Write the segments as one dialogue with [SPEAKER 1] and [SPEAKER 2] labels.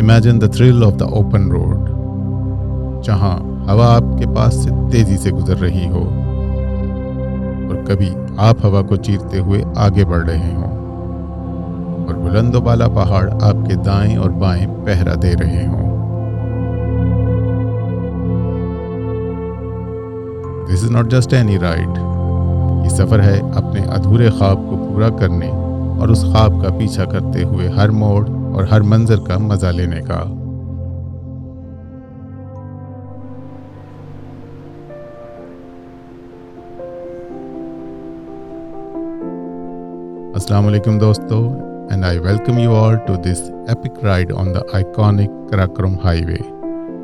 [SPEAKER 1] Imagine the thrill of the open road, जहां हवा आपके पास से तेजी से गुजर रही हो और कभी आप हवा को चीरते हुए आगे बढ़ रहे हों और बुलंदोबाला पहाड़ आपके दाएं और बाएं पहरा दे रहे हों। This is not just any ride. ये सफर है अपने अधूरे ख्वाब को पूरा करने और उस ख्वाब का पीछा करते हुए हर मोड़ और हर मंजर का मजा लेने का। Assalamu alaikum दोस्तों, and I welcome you all to this epic ride on the iconic Karakoram Highway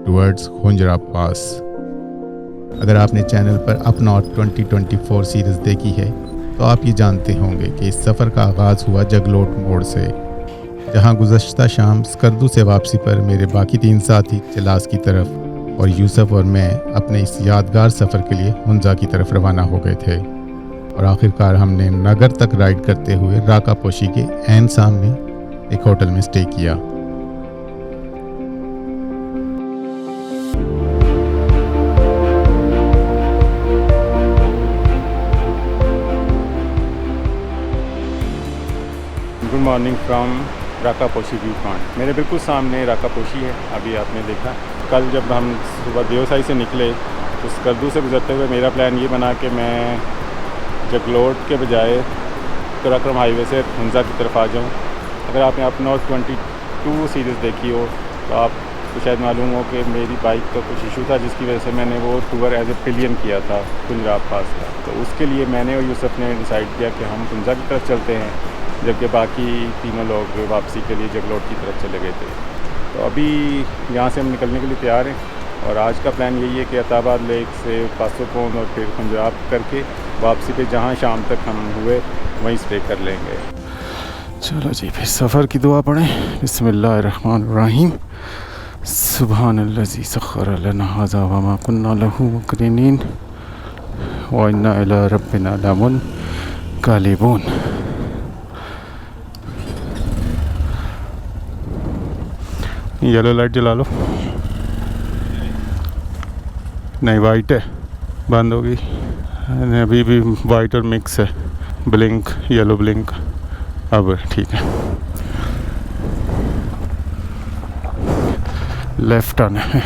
[SPEAKER 1] towards Khunjra Pass। अगर आपने चैनल पर अप नॉर्थ 2024 सीरीज देखी है तो आप ये जानते होंगे कि इस सफ़र का आगाज़ हुआ जगलोट मोड़ से, जहां गुज़श्ता शाम स्कर्दू से वापसी पर मेरे बाकी 3 साथी चिलास की तरफ और यूसुफ और मैं अपने इस यादगार सफ़र के लिए हुंजा की तरफ रवाना हो गए थे और आखिरकार हमने नगर तक राइड करते हुए राका पोशी के ऐन सामने एक होटल में स्टे किया।
[SPEAKER 2] Good morning from Rakaposhi view point. मेरे बिल्कुल सामने राका पोशी है, अभी आपने देखा। कल जब हम सुबह देवसाई से निकले तो स्कर्दू से गुजरते हुए मेरा प्लान ये बना कि मैं जगलोट के बजाय कराकोरम हाईवे से हुंजा की तरफ आ जाऊँ। अगर आपने अप नॉर्थ 22 सीरीज़ देखी हो तो आपको शायद मालूम हो कि मेरी बाइक का कुछ इशू था जिसकी वजह से मैंने वो टूर एज ए पिलियन किया था खुंजरा पास का। तो उसके लिए मैंने और यूसुफ ने डिसाइड किया कि हम हुंजा की तरफ चलते हैं, जबकि बाकी तीनों लोग वापसी के लिए जगलोट की तरफ चले गए थे। तो अभी यहाँ से हम निकलने के लिए तैयार हैं और आज का प्लान यही है कि अताबाद लेक से पासोकोन और फिर खुंजराब करके वापसी पे जहाँ शाम तक हम हुए वहीं स्टे कर लेंगे।
[SPEAKER 3] चलो जी, फिर सफ़र की दुआ पढ़ें। बिस्मिल्लाहिर्रहमानिर्रहीम। सुब्हानल्लज़ी सख़्ख़र लना हाज़ा व मा कुन्ना लहू मुक़रिनीन व इन्ना इला रब्बिना लमुनक़लिबून। येलो लाइट जला लो। नहीं, वाइट है, बंद होगी। अभी भी वाइट और मिक्स है, ब्लिंक येलो ब्लिंक। अब ठीक है, लेफ्ट आना है।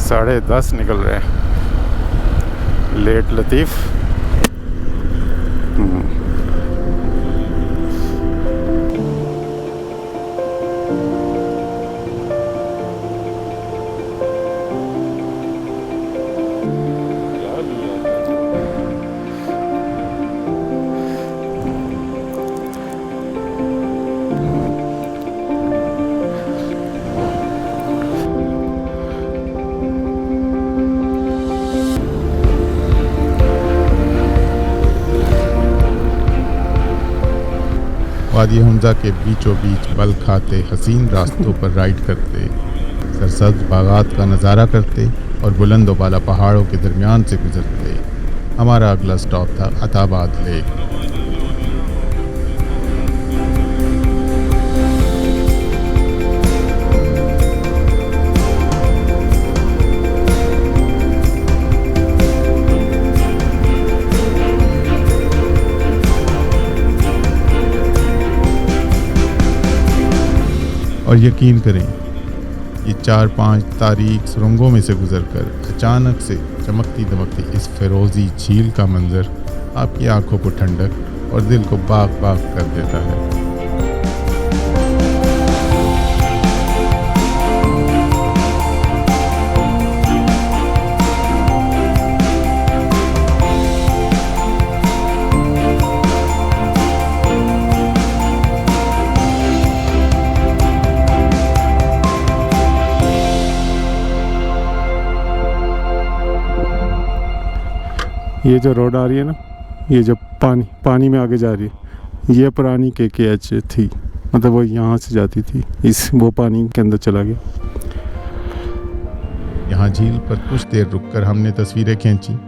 [SPEAKER 3] साढ़े 10 निकल रहे हैं। लेट लतीफ़।
[SPEAKER 1] वादी हुंजा के बीचों बीच बल खाते हसीन रास्तों पर राइड करते, सरसब्ज बागात का नज़ारा करते और बुलंदोबाला पहाड़ों के दरमियान से गुजरते हमारा अगला स्टॉप था अताबाद लेक। और यकीन करें, ये 4-5 तारीख सुरंगों में से गुजरकर अचानक से चमकती दमकती इस फिरोज़ी झील का मंजर आपकी आंखों को ठंडक और दिल को बाग बाग कर देता है।
[SPEAKER 3] ये जो रोड आ रही है ना, ये जो पानी में आगे जा रही है, ये पुरानी KKH थी, मतलब वो यहाँ से जाती थी, वो पानी के अंदर चला गया।
[SPEAKER 1] यहाँ झील पर कुछ देर रुककर हमने तस्वीरें खींची।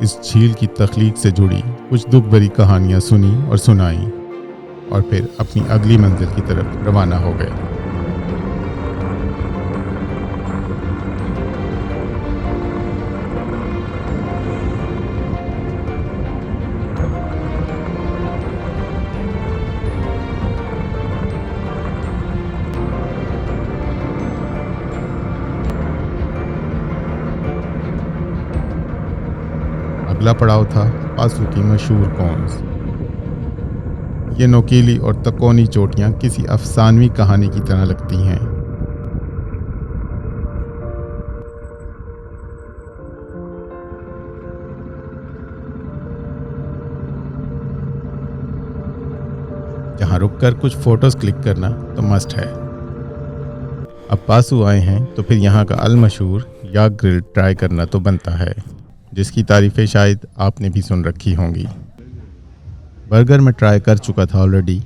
[SPEAKER 1] इस झील की तख्लीक से जुड़ी कुछ दुख भरी कहानियाँ सुनी और सुनाई और फिर अपनी अगली मंजिल की तरफ रवाना हो गए। अगला पड़ाव था पासू की मशहूर कॉन्स। ये नोकीली और तकोनी चोटियां किसी अफसानवी कहानी की तरह लगती हैं। जहां रुककर कुछ फोटोज क्लिक करना तो मस्ट है। अब पासू आए हैं तो फिर यहाँ का अलमशहूर याक ग्रिल ट्राई करना तो बनता है, जिसकी तारीफ़ें शायद आपने भी सुन रखी होंगी। बर्गर मैं ट्राई कर चुका था ऑलरेडी,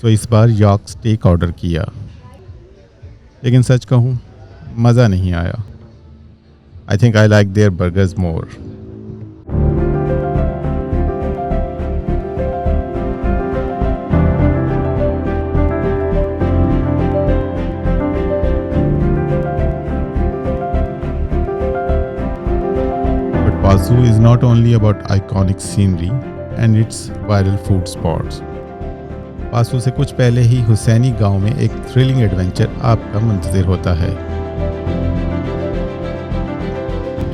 [SPEAKER 1] सो इस बार याक स्टेक ऑर्डर किया, लेकिन सच कहूँ मज़ा नहीं आया। I think I like there burgers more. Pasu is not only about iconic scenery and its viral food spots. Pasu से कुछ पहले ही हुसैनी गांव में एक थ्रिलिंग एडवेंचर आपका मुंतज़िर होता है।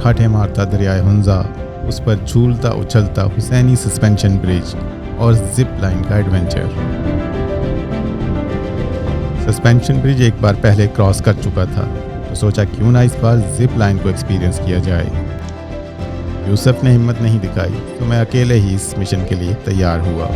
[SPEAKER 1] ठाठे मारता दरियाए हुंजा, उस पर झूलता उछलता हुसैनी सस्पेंशन ब्रिज और जिप लाइन का एडवेंचर। सस्पेंशन ब्रिज एक बार पहले क्रॉस कर चुका था, तो सोचा क्यों ना इस बार जिप लाइन को एक्सपीरियंस किया जाए। यूसुफ ने हिम्मत नहीं दिखाई, तो मैं अकेले ही इस मिशन के लिए तैयार हुआ।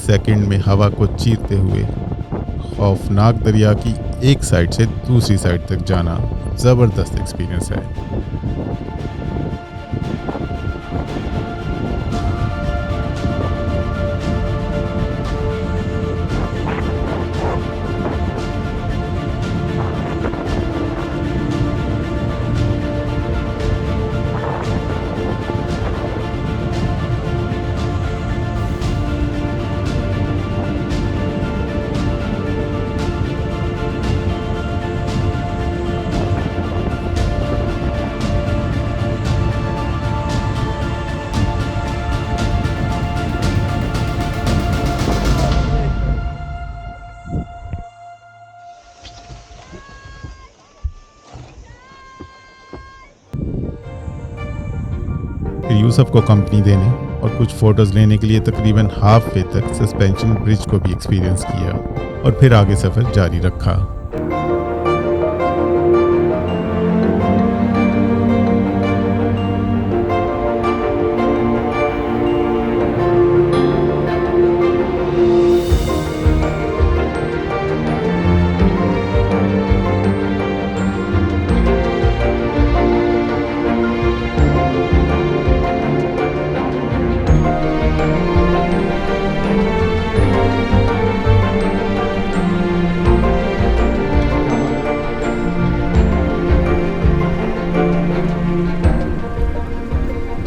[SPEAKER 1] सेकंड में हवा को चीरते हुए खौफनाक दरिया की एक साइड से दूसरी साइड तक जाना ज़बरदस्त एक्सपीरियंस है। फिर यूसुफ को कंपनी देने और कुछ फ़ोटोज़ लेने के लिए तकरीबन हाफ वे तक सस्पेंशन ब्रिज को भी एक्सपीरियंस किया और फिर आगे सफ़र जारी रखा।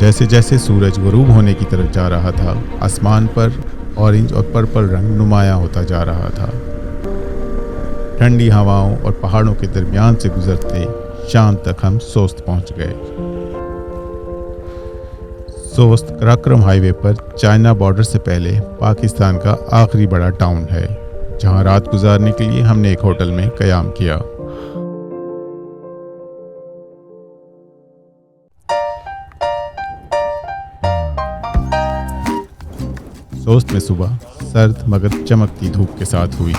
[SPEAKER 1] जैसे जैसे सूरज गुरूब होने की तरफ जा रहा था, आसमान पर ऑरेंज और पर्पल रंग नुमाया होता जा रहा था। ठंडी हवाओं और पहाड़ों के दरमियान से गुजरते शाम तक हम सोस्त पहुंच गए। सोस्त कराक्रम हाईवे पर चाइना बॉर्डर से पहले पाकिस्तान का आखिरी बड़ा टाउन है, जहां रात गुजारने के लिए हमने एक होटल में क़याम किया। सोस्त में सुबह सर्द मगर चमकती धूप के साथ हुई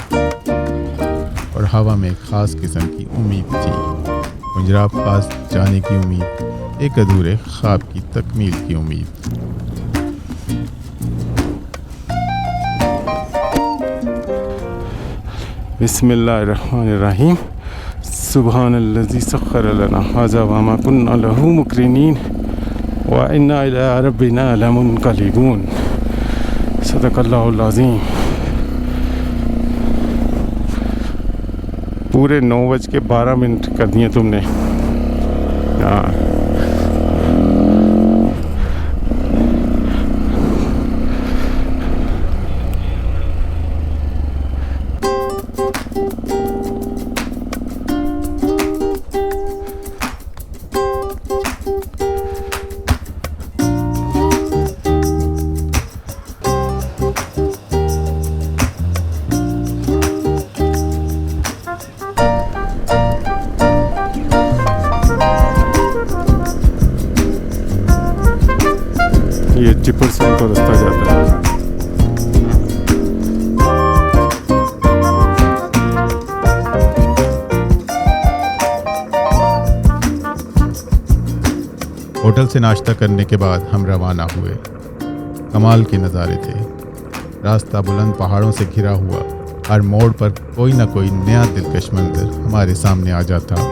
[SPEAKER 1] और हवा में खास किस्म की उम्मीद थी। हुंजरा पास जाने की उम्मीद, एक अधूरे ख्वाब की तकमील की उम्मीद।
[SPEAKER 3] बिस्मिल्लाहिर्रहमानिर्रहीम। सुब्हानल्लज़ी सख्खर लना हाज़ा व मा कुन्ना लहू मुक़रिनीन व इन्ना इला रब्बिना लमुनक़लिबून। सदक़ल्लाहुल अज़ीम। पूरे 9:12 कर दिए तुमने। हाँ, ये 80% का रास्ता जाता है।
[SPEAKER 1] होटल से नाश्ता करने के बाद हम रवाना हुए। कमाल के नज़ारे थे। रास्ता बुलंद पहाड़ों से घिरा हुआ, हर मोड़ पर कोई ना कोई नया दिलकश मंजर हमारे सामने आ जाता।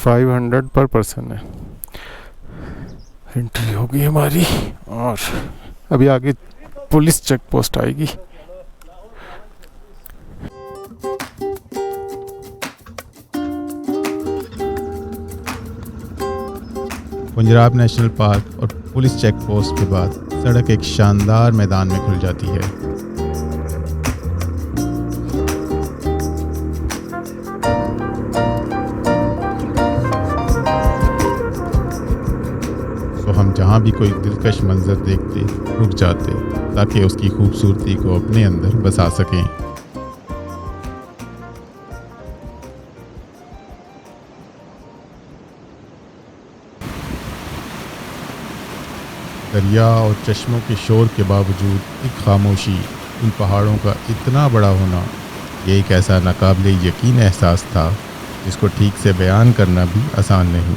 [SPEAKER 1] $500 पर पर्सन है। एंट्री होगी हमारी और अभी आगे पुलिस चेक पोस्ट आएगी। पंजाब नेशनल पार्क और पुलिस चेक पोस्ट के बाद सड़क एक शानदार मैदान में खुल जाती है। तो हम जहाँ भी कोई दिलकश मंजर देखते रुक जाते ताकि उसकी खूबसूरती को अपने अंदर बसा सकें। दरिया और चश्मों के शोर के बावजूद एक खामोशी, इन पहाड़ों का इतना बड़ा होना, ये एक ऐसा नाकाबिले यकीन एहसास था जिसको ठीक से बयान करना भी आसान नहीं।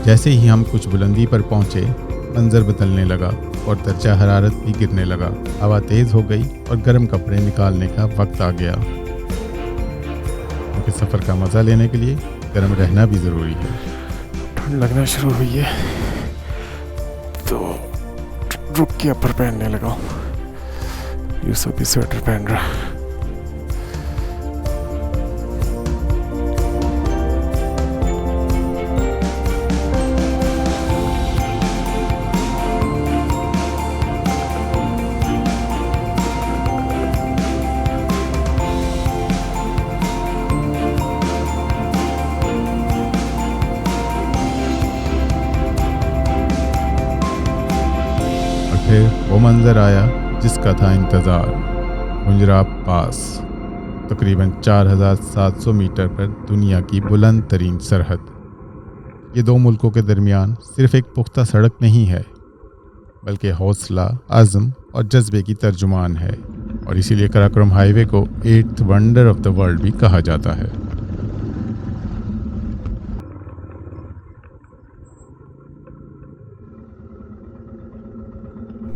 [SPEAKER 1] जैसे ही हम कुछ बुलंदी पर पहुंचे, मंजर बदलने लगा और दर्जा हरारत भी गिरने लगा। हवा तेज़ हो गई और गर्म कपड़े निकालने का वक्त आ गया, क्योंकि सफ़र का मज़ा लेने के लिए गर्म रहना भी ज़रूरी है।
[SPEAKER 3] ठंड लगना शुरू हुई है तो रुक के अपर पहनने लगा। यूसुफ भी स्वेटर पहन रहा।
[SPEAKER 1] फिर वो मंजर आया जिसका था इंतज़ार, खुंजराब पास, तकरीबन 4700 मीटर पर दुनिया की बुलंद तरीन सरहद। ये दो मुल्कों के दरमियान सिर्फ एक पुख्ता सड़क नहीं है, बल्कि हौसला, अज़्म और जज्बे की तर्जुमान है, और इसीलिए कराकोरम हाईवे को 8th wonder of the world भी कहा जाता है।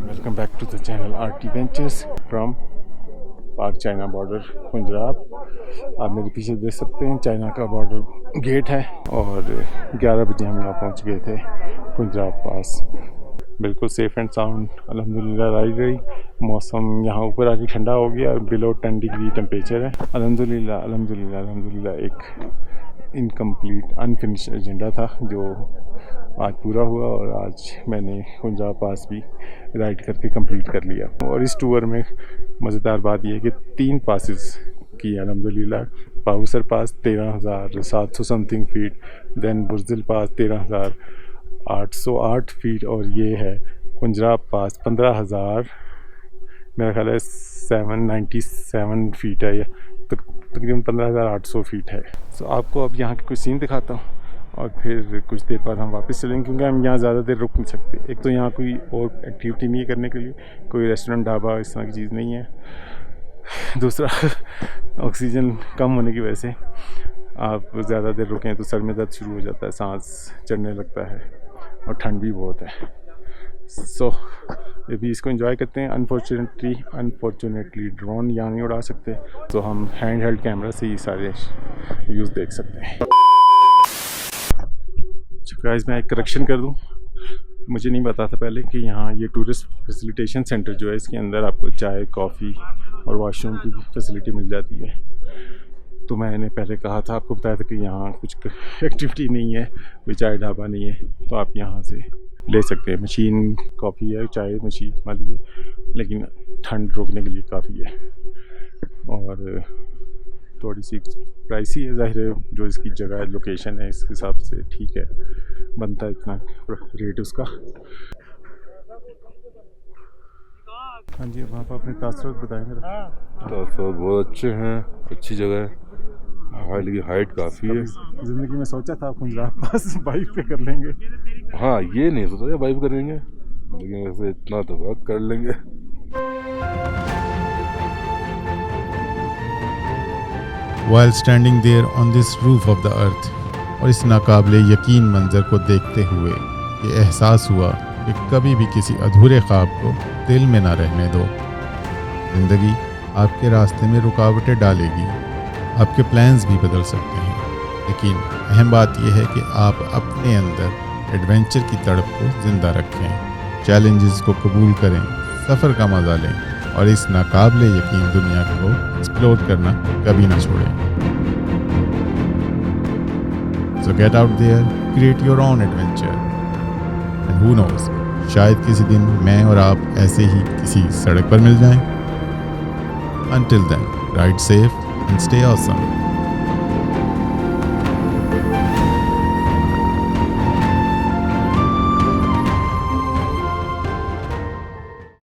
[SPEAKER 3] Welcome back to the channel RT ventures from Pak China border Khunjerab. आप मेरे पीछे देख सकते हैं चाइना का बॉर्डर गेट है, और 11 बजे हम यहाँ पहुँच गए थे खुंजराब पास। बिल्कुल सेफ़ एंड साउंड अल्हम्दुलिल्लाह राइड रही। मौसम यहाँ ऊपर आके ठंडा हो गया और बिलो 10 डिग्री टेम्परेचर है। अल्हम्दुलिल्लाह अल्हम्दुलिल्लाह अल्हम्दुलिल्लाह एक इनकम्प्लीट अनफिनिश एजेंडा था जो आज पूरा हुआ, और आज मैंने खुंजराब पास भी राइड करके कंप्लीट कर लिया। और इस टूर में मज़ेदार बात यह है कि 3 पासेस किए अल्हम्दुलिल्लाह। पाउसर पास 13,700 समथिंग फीट, देन बुर्जिल पास 13,808 फीट, और ये है खुंजराब पास 15,000 मेरा ख्याल है 797 फीट है, या तकरीबन 15,800 फीट है। तो आपको अब यहाँ के कुछ सीन दिखाता हूँ, और फिर कुछ देर बाद हम वापस चलेंगे, क्योंकि हम यहाँ ज़्यादा देर रुक नहीं सकते। एक तो यहाँ कोई और एक्टिविटी नहीं है करने के लिए, कोई रेस्टोरेंट, ढाबा इस तरह की चीज़ नहीं है। दूसरा ऑक्सीजन कम होने की वजह से आप ज़्यादा देर रुकें तो सर में दर्द शुरू हो जाता है, सांस चढ़ने लगता है, और ठंड भी बहुत है। सो अभी इसको एंजॉय करते हैं। अनफॉर्चुनेटली ड्रोन यहाँ नहीं उड़ा सकते, तो हम हैंड हेल्ड कैमरा से ही सारे व्यूज़ देख सकते हैं। गाइस मैं एक करेक्शन कर दूं, मुझे नहीं पता था पहले कि यहाँ ये टूरिस्ट फैसिलिटेशन सेंटर जो है, इसके अंदर आपको चाय, कॉफ़ी और वॉशरूम की फैसिलिटी मिल जाती है। तो मैंने पहले कहा था, आपको बताया था कि यहाँ कुछ एक्टिविटी नहीं है, कोई चाय ढाबा नहीं है, तो आप यहाँ से ले सकते हैं। मशीन कॉफ़ी है, चाय मशीन वाली है, लेकिन ठंड रोकने के लिए काफ़ी है, और थोड़ी सी प्राइसी है। ज़ाहिर है जो इसकी जगह है, लोकेशन है, इस हिसाब से ठीक है, बनता है इतना रेट उसका। हाँ जी, अब आप अपने तासुरात बताएं मेरा।
[SPEAKER 4] तासुरात बहुत अच्छे हैं, अच्छी जगह है, हाइट काफ़ी है।
[SPEAKER 3] ज़िंदगी में सोचा था खुंजराब पास बाइक पे कर लेंगे।
[SPEAKER 4] हाँ, ये नहीं सोचा बाइक करेंगे, लेकिन वैसे इतना तो बात कर लेंगे।
[SPEAKER 1] While standing there on this roof of the earth, और इस नाकाबिले यकीन मंजर को देखते हुए ये एहसास हुआ कि कभी भी किसी अधूरे ख्वाब को दिल में ना रहने दो। ज़िंदगी आपके रास्ते में रुकावटें डालेगी, आपके प्लान्स भी बदल सकते हैं, लेकिन अहम बात यह है कि आप अपने अंदर एडवेंचर की तड़प को ज़िंदा रखें, चैलेंजेस को कबूल करें, सफ़र का मज़ा लें, और इस नाकाबिले यकीन दुनिया को एक्सप्लोर करना कभी ना छोड़ें। So get out there, create your own adventure, and who knows, शायद किसी दिन मैं और आप ऐसे ही किसी सड़क पर मिल जाएं। Until then, ride safe and stay awesome.